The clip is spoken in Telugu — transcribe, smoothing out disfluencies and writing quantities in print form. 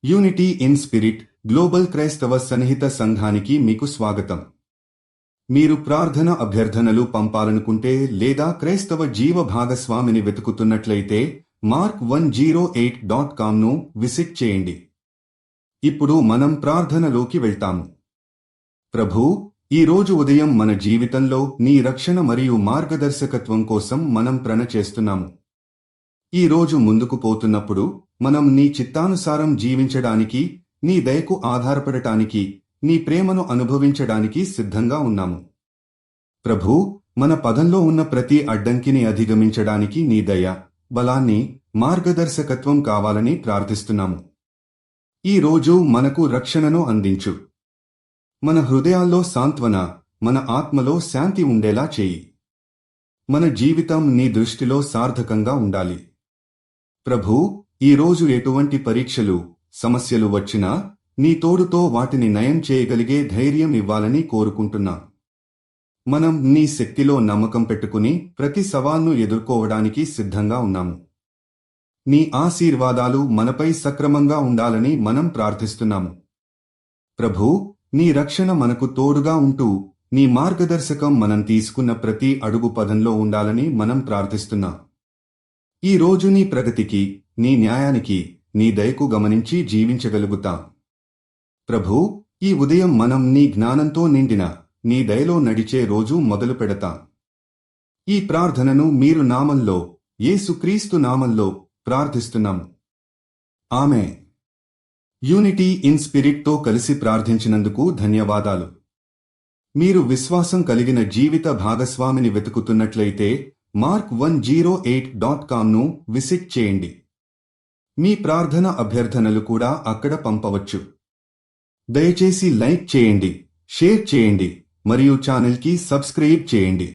యూనిటీ ఇన్ స్పిరిట్ గ్లోబల్ క్రైస్తవ సన్నిహిత సంఘానికి మీకు స్వాగతం. మీరు ప్రార్థన అభ్యర్థనలు పంపాలనుకుంటే లేదా క్రైస్తవ జీవ భాగస్వామిని వెతుకుతున్నట్లయితే mark108.comను విజిట్ చేయండి. ఇప్పుడు మనం ప్రార్థనలోకి వెళ్తాము. ప్రభూ, ఈ రోజు ఉదయం మన జీవితంలో నీ రక్షణ మరియు మార్గదర్శకత్వం కోసం మనం ప్రణన చేస్తున్నాము. ఈ రోజు ముందుకు పోతున్నప్పుడు మనం నీ చిత్తానుసారం జీవించడానికి, నీ దయకు ఆధారపడటానికి, నీ ప్రేమను అనుభవించడానికి సిద్ధంగా ఉన్నాము. ప్రభూ, మన పదంలో ఉన్న ప్రతి అడ్డంకిని అధిగమించడానికి నీ దయ, బలాన్ని, మార్గదర్శకత్వం కావాలని ప్రార్థిస్తున్నాము. ఈ రోజు మనకు రక్షణను అందించు. మన హృదయాల్లో సాంత్వన, మన ఆత్మలో శాంతి ఉండేలా చేయి. మన జీవితం నీ దృష్టిలో సార్థకంగా ఉండాలి. ప్రభూ, ఈ రోజు ఎటువంటి పరీక్షలు, సమస్యలు వచ్చినా నీ తోడుతో వాటిని నయం చేయగలిగే ధైర్యం ఇవ్వాలని కోరుకుంటున్నా. మనం నీ శక్తిలో నమ్మకం పెట్టుకుని ప్రతి సవాల్ను ఎదుర్కోవడానికి సిద్ధంగా ఉన్నాము. నీ ఆశీర్వాదాలు మనపై సక్రమంగా ఉండాలని మనం ప్రార్థిస్తున్నాము. ప్రభూ, నీ రక్షణ మనకు తోడుగా ఉంటూ నీ మార్గదర్శకం మనం తీసుకున్న ప్రతి అడుగు పదంలో ఉండాలని మనం ప్రార్థిస్తున్నాం. ఈ రోజు నీ ప్రగతికి, నీ న్యాయానికి, నీ దయకు గమనించి జీవించగలుగుతాం. ప్రభూ, ఈ ఉదయం మనం నీ జ్ఞానంతో నిండిన నీ దయలో నడిచే రోజు మొదలు పెడతాం. ఈ ప్రార్థనను మీరు నామంలో, యేసుక్రీస్తు నామంలో ప్రార్థిస్తున్నాము. ఆమేన్. యూనిటీ ఇన్ స్పిరిట్తో కలిసి ప్రార్థించినందుకు ధన్యవాదాలు. మీరు విశ్వాసం కలిగిన జీవిత భాగస్వామిని వెతుకుతున్నట్లయితే mark108.comను విజిట్ చేయండి. మీ ప్రార్థన అభ్యర్థనలు కూడా అక్కడ పంపవచ్చు. దయచేసి లైక్ చేయండి, షేర్ చేయండి మరియు ఛానల్కి సబ్స్క్రైబ్ చేయండి.